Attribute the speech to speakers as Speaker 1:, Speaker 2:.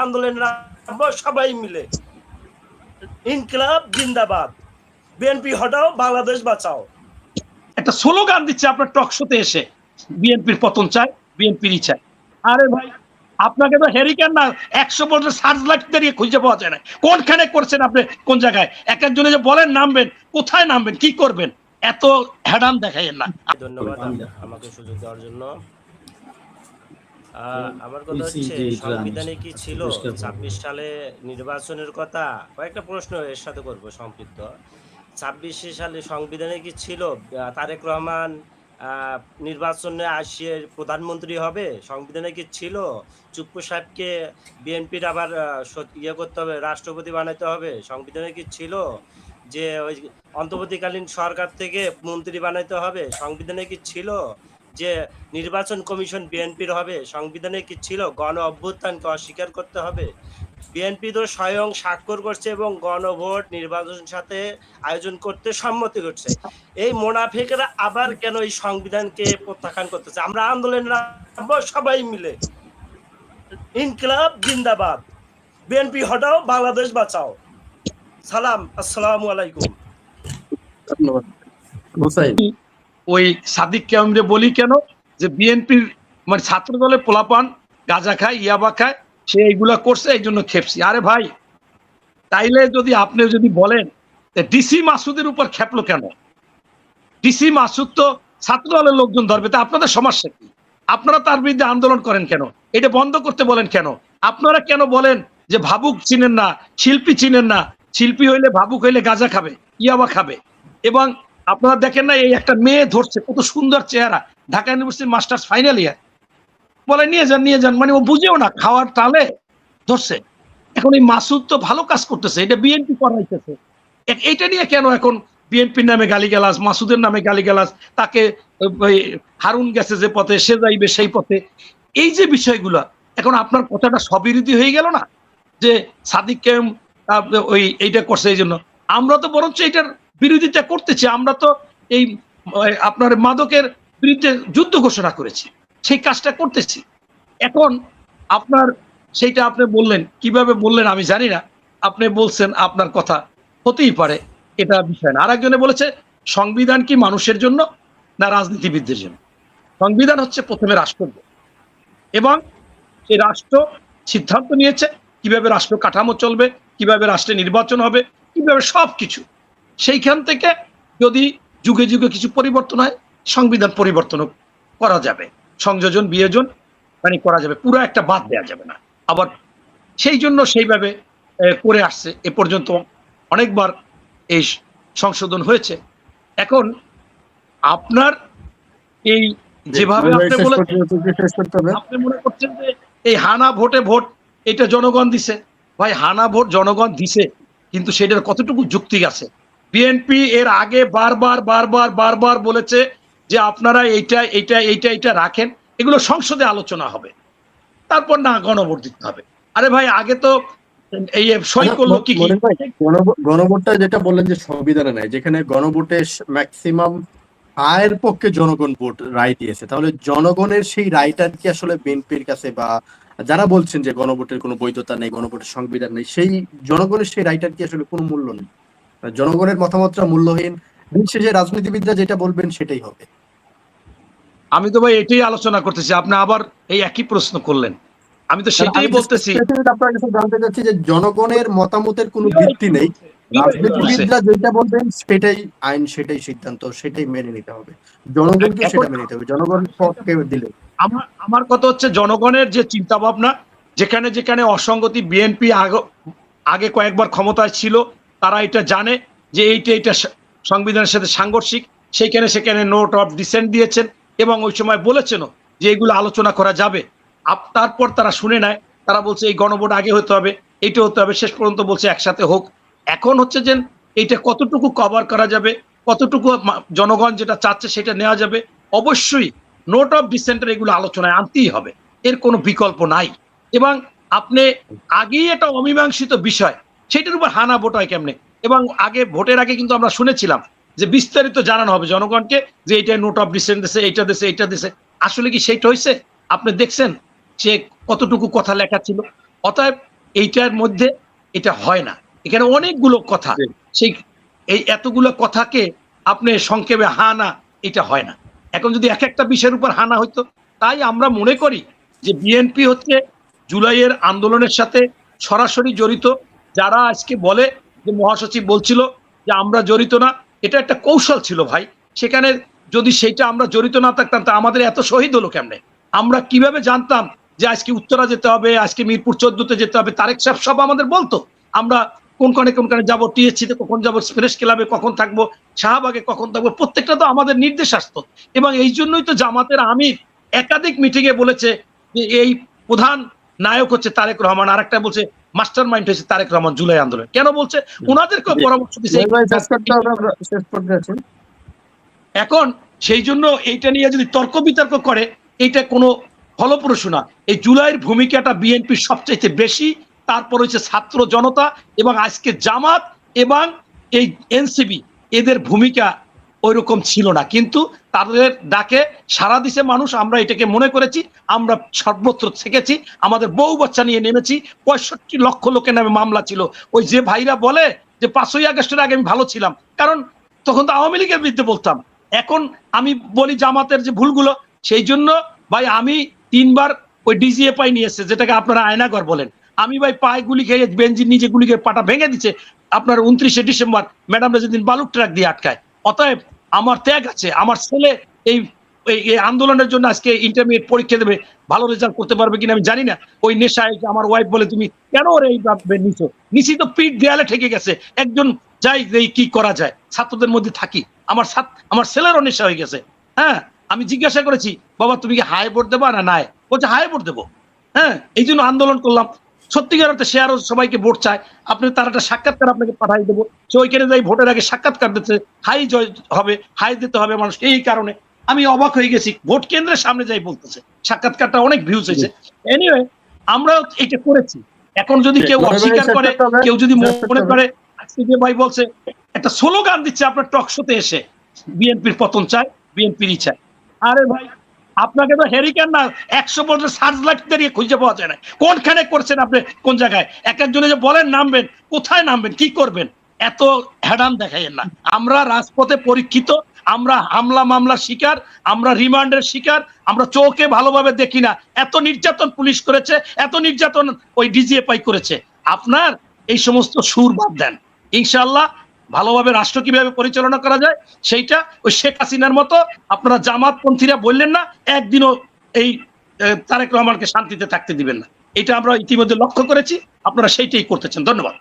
Speaker 1: আন্দোলন সবাই মিলে ইনকিলাব জিন্দাবাদ, বিএনপি হটাও, বাংলাদেশ বাঁচাও
Speaker 2: একটা স্লোগান দিচ্ছে আপনার টক শোতে এসে, বিএনপির পতন চায়, বিএনপিরই চায়। আরে ভাই, আপনাকে তো হেরিকেন না 100 বছর সার্চ লাইট দিয়ে খুঁজে পাওয়া যায় না। কোনখানে করছেন আপনি, কোন জায়গায়? এক একজনে যে বলেন নামবেন, কোথায় নামবেন, কি করবেন, এত হ্যাডাম দেখাইয়েন না।
Speaker 1: ধন্যবাদ আমাকে সুযোগ দেওয়ার জন্য। আমার কথা হচ্ছে, সংবিধানে কি ছিল 26 সালে নির্বাচনের কথা? কয়েকটা প্রশ্ন এর সাথে করবো সম্পৃক্ত। 26 সালে সংবিধানে কি ছিল তারেক রহমান নির্বাচনে আসিয়ে প্রধানমন্ত্রী হবে? সংবিধানে কি ছিল চুপ্পু সাহেবকে বিএনপির আবার ইয়ে করতে হবে, রাষ্ট্রপতি বানাতে হবে? সংবিধানে কি ছিল যে ওই অন্তর্বর্তীকালীন সরকার থেকে মন্ত্রী বানাইতে হবে? সংবিধানে কি ছিল যে নির্বাচন কমিশন বিএনপির হবে? সংবিধানে কি ছিল গণ অভ্যুত্থানকে অস্বীকার করতে হবে? বিএনপি তো স্বয়ং স্বাক্ষর করছে এবং গণভোট নির্বাচন সাথে আয়োজন করতে সম্মতি করছে। এই মোনাফিকরা আবার কেন এই সংবিধানকে প্রত্যাখ্যান করতেছে? আমরা আন্দোলন সবাই মিলে ইনকিলাব জিন্দাবাদ, বিএনপি হটাও, বাংলাদেশ বাঁচাও। সালাম, আসসালামু আলাইকুম।
Speaker 2: ওই সাদিককে আমরা বলি কেন যে বিএনপির মানে ছাত্র দলের পোলাপান গাঁজা খায়, ইয়াবা খায়, সে এইগুলা করছে, এই জন্য খেপছি। আরে ভাই, তাইলে যদি আপনি যদি বলেন ডিসি মাসুদের উপর খেপলো কেন? ডিসি মাসুদ তো ছাত্র দলের লোকজন ধরবে, তা আপনাদের সমস্যা কি? আপনারা তার বিরুদ্ধে আন্দোলন করেন কেন? এটা বন্ধ করতে বলেন কেন? আপনারা কেন বলেন যে ভাবুক চিনেন না, শিল্পী চিনেন না? শিল্পী হইলে, ভাবুক হইলে গাঁজা খাবে, ইয়াবা খাবে। এবং আপনারা দেখেন না, এই একটা মেয়ে ধরছে, কত সুন্দর চেহারা, ঢাকা ইউনিভার্সিটির মাস্টার্স ফাইনাল ইয়ার, বলে নিয়ে যান নিয়ে যান, মানে ও বুঝেও না, খাওয়ার টালে ধরছে। এখন এই মাসুদ তো ভালো কাজ করতেছে, এটা বিএনপি করাইতেছে। এইটা নিয়ে কেন এখন বিএনপির নামে গালিগালাজ, মাসুদের নামে গালিগালাজ, তাকে হারুন গেছে যে পথে, সে যাইবে সেই পথে, এই যে বিষয়গুলো, এখন আপনার কথাটা স্ববিরোধী হয়ে গেল না? যে সাদিককে ওই এইটা করছে, এই জন্য আমরা তো বরঞ্চ এটার বিরোধিতা করতেছি। আমরা তো এই আপনার মাদকের বিরুদ্ধে যুদ্ধ ঘোষণা করেছি, সেই কাজটা করতেছি। এখন আপনার সেইটা আপনি বললেন, কিভাবে বললেন আমি জানি না, আপনি বলছেন, আপনার কথা হতেই পারে, এটা বিষয় না। আরেকজনে বলেছে সংবিধান কি মানুষের জন্য না রাজনীতিবিদদের জন্য? সংবিধান হচ্ছে প্রথমে রাষ্ট্র, এবং এই রাষ্ট্র সিদ্ধান্ত নিয়েছে কিভাবে রাষ্ট্র কাঠামো চলবে, কিভাবে রাষ্ট্রে নির্বাচন হবে, কিভাবে সবকিছু। সেইখান থেকে যদি যুগে যুগে কিছু পরিবর্তন হয়, সংবিধান পরিবর্তন করা যাবে, সংযোজন বিয়োজন মানে করা যাবে, পুরো একটা বাদ দেওয়া যাবে না। আবার সেই জন্য সেইভাবে করে আসছে, এ পর্যন্ত অনেকবার এই সংশোধন হয়েছে। এখন আপনার এই যেভাবে আপনি মনে করছেন যে এই হানা ভোটে ভোট, এটা জনগণ দিছে। ভাই, হানা ভোট জনগণ দিছে, কিন্তু সেটার কতটুকু যুক্তি আছে? বিএনপি এর আগে বারবার বারবার বারবার বলেছে যে আপনারা এইটা এইটা এইটা এইটা রাখেন, এগুলো সংসদে আলোচনা হবে, তারপর না গণভোট দিতে হবে। আরে ভাই, আগে তো এই সই করলো কি কি
Speaker 3: গণভোটটা যেটা বললেন যে সংবিধানে নাই, যেখানে গণভোটে ম্যাক্সিমাম আয়ের পক্ষে জনগণ ভোট রায় দিয়েছে, তাহলে জনগণের সেই রায়টা কি আসলে বিএনপির কাছে, বা যারা বলছেন যে গণভোটের কোনো বৈধতা নেই, গণভোটের সংবিধান নেই, সেই জনগণের সেই রায়টার কি আসলে কোনো মূল্য নেই? জনগণের মতামতটা মূল্যহীন, দিন শেষে রাজনীতিবিদরা যেটা বলবেন সেটাই হবে।
Speaker 2: আমি তো ভাই এটাই আলোচনা করতেছি, আপনি আবার এই একই প্রশ্ন করলেন। আমি তো সেটাই বলতেছি,
Speaker 3: আপনার কাছে জানতে চাচ্ছি যে জনগণের মতামতের কোনো ভিত্তি নেই, রাজনীতিবিদরা যেটা বলবেন সেটাই আইন, সেটাই সিদ্ধান্ত, সেটাই মেনে নিতে হবে, জনগণকে সেটা মেনে নিতে হবে। জনগণ পক্ষে দিলে
Speaker 2: আমার কথা হচ্ছে, জনগণের যে চিন্তা ভাবনা, যেখানে যেখানে অসঙ্গতি, বিএনপি আগে কয়েকবার ক্ষমতায় ছিল, তারা এটা জানে যে এইটা সংবিধানের সাথে সাংঘর্ষিক, সেইখানে সেখানে নোট অফ ডিসেন্ট দিয়েছেন, এবং ওই সময় বলেছেনও যে এগুলো আলোচনা করা যাবে। তারপর তারা শুনে নেয়, তারা বলছে এই গণভোট আগে হতে হবে, এইটা হতে হবে, শেষ পর্যন্ত বলছে একসাথে হোক। এখন হচ্ছে যে এইটা কতটুকু কভার করা যাবে, কতটুকু জনগণ যেটা চাচ্ছে সেটা নেওয়া যাবে, অবশ্যই নোট অফ ডিসেন্টের এগুলো আলোচনায় আনতেই হবে, এর কোনো বিকল্প নাই। এবং আপনি আগেই এটা অমীমাংসিত বিষয়, সেটার উপর হানা ভোট হয় কেমনে? এবং আগে ভোটের আগে কিন্তু আমরা শুনেছিলাম যে বিস্তারিত জানানো হবে জনগণকে, যে এইটা নোট অফ ডিসেন্ট দিছে, এইটা দিছে, এইটা দিছে। আসলে কি সেইটা হয়েছে? আপনি দেখছেন সে কতটুকু কথা লেখা ছিল? অতএব এইটার মধ্যে এটা হয় না। এখানে অনেকগুলো কথা, সেই এই এতগুলো কথাকে আপনি সংক্ষেপে হা না, এটা হয় না। এখন যদি এক একটা বিষয়ের উপর হানা হইতো, তাই আমরা মনে করি যে বিএনপি হচ্ছে জুলাইয়ের আন্দোলনের সাথে সরাসরি জড়িত। যারা আজকে বলে যে মহাসচিব বলছিল যে আমরা জড়িত না, এটা একটা কৌশল ছিল ভাই। সেখানে যদি সেইটা আমরা জড়িত না থাকতাম তা আমাদের এত শহীদ হলো কেমনে? আমরা কিভাবে জানতাম যে আজকে উত্তরা যেতে হবে, আজকে মিরপুর 14-তে যেতে হবে? তারেক সাহেব সব আমাদের বলতো। আমরা কোনখানে যাবো, টিএসসিতে কখন যাবো, প্রেস ক্লাবে কখন থাকবো, শাহবাগে কখন থাকবো, প্রত্যেকটা তো আমাদের নির্দেশ আসতো। এবং এই জন্যই তো জামাতের আমির একাধিক মিটিং এ বলেছে যে এই প্রধান নায়ক হচ্ছে তারেক রহমান, আর একটা বলছে মাস্টার মাইন্ড হচ্ছে তারেক রহমান জুলাই আন্দোলন। কেন বলছে? ওনাদেরকেও পরামর্শ দিচ্ছে। এখন সেই জন্য এইটা নিয়ে যদি তর্ক বিতর্ক করে, এইটা কোনো ফলপ্রসূ না। এই জুলাইয়ের ভূমিকাটা বিএনপির সবচাইতে বেশি, তারপর হচ্ছে ছাত্র জনতা এবং আজকে জামাত এবং এই এনসিবি, এদের ভূমিকা ওইরকম ছিল না, কিন্তু তাদের ডাকে সারা দিছে মানুষ। আমরা এটাকে মনে করেছি, আমরা সর্বত্র থেকেছি, আমাদের বউ বাচ্চা নিয়ে নেমেছি। 65 লক্ষ লোকের নামে মামলা ছিল। ওই যে ভাইরা বলে যে 5ই আগস্টের আগে আমি ভালো ছিলাম, কারণ তখন তো আওয়ামী লীগের বিরুদ্ধে বলতাম। এখন আমি বলি জামাতের যে ভুলগুলো, সেই জন্য ভাই আমি 3বার ওই ডিজিএফআই নিয়েছে, যেটাকে আপনারা আয়নাঘর বলেন। আমি ভাই পায়ে গুলি খেয়ে বেঞ্জির নিজে গুলি খেয়ে পাটা ভেঙে দিচ্ছে আপনার 29শে ডিসেম্বর ম্যাডামরা যেদিন বালুক ট্রাক দিয়ে আটকায়। অতএব আমার ত্যাগ আছে। আমার ছেলে এই আন্দোলনের জন্য আজকে ইন্টারমিডিয়েট পরীক্ষা দেবে, ভালো রেজাল্ট করতে পারবে কিনা আমি জানি না। ওই নেশায় আমার ওয়াইফ বলে তুমি কেন ওর এইভাবে নিছো, নিচি তো পিঠ দেয়ালে ঠেকে গেছে। একজন যাই কি করা যায়, ছাত্রদের মধ্যে থাকি, আমার ছেলেরও নেশা হয়ে গেছে। হ্যাঁ, আমি জিজ্ঞাসা করেছি বাবা তুমি কি হাই ভোট দেবা না নাই? বলছে হাই ভোট দেবো। হ্যাঁ, এই জন্য আন্দোলন করলাম। সত্যিকার অর্থে সে আরো সবাইকে ভোট চায়। আপনি তার একটা সাক্ষাৎকার আপনাকে পাঠাই দেবো, সে ওইখানে যাই ভোটের আগে সাক্ষাৎকার দিতে হাই জয় হবে, হাই দিতে হবে মানুষ। এই কারণে আমি অবাক হয়ে গেছি, ভোট কেন্দ্রের সামনে যাই বলতেছে। সাক্ষাৎকারটা অনেক ভিউজ হয়েছে। এনিওয়ে, আমরাও এটা করেছি। এখন যদি কেউ অস্বীকার করে, কেউ যদি মনে করে, আজকে যে ভাই বলছে একটা স্লোগান দিচ্ছে আপনার টক শোতে এসে, বিএনপির পতন চায়, বিএনপিরই চায়। আরে ভাই, আপনাকে তো হেরিকেন না 100 বছর সার্চ লাইট দাঁড়িয়ে খুঁজে পাওয়া যায় না। কোনখানে করছেন আপনি, কোন জায়গায়? এক একজনে যে বলেন নামবেন, কোথায় নামবেন, কি করবেন? এত হ্যাডাম দেখাইয়েন না। আমরা রাজপথে পরীক্ষিত, আমরা হামলা মামলার শিকার, আমরা রিমান্ডের শিকার, আমরা চোখে ভালোভাবে দেখি না। এত নির্যাতন পুলিশ করেছে, এত নির্যাতন ওই ডিজিএফআই করেছে। আপনার এই সমস্ত সুর বাদ দেন। ইনশাআল্লাহ ভালোভাবে রাষ্ট্র কিভাবে পরিচালনা করা যায়, সেইটা ওই শেখ হাসিনার মতো আপনারা জামাতপন্থীরা বললেন না, একদিনও এই তারেক রহমানকে শান্তিতে থাকতে দিবেন না। এটা আমরা ইতিমধ্যে লক্ষ্য করেছি, আপনারা সেইটাই করতেছেন। ধন্যবাদ।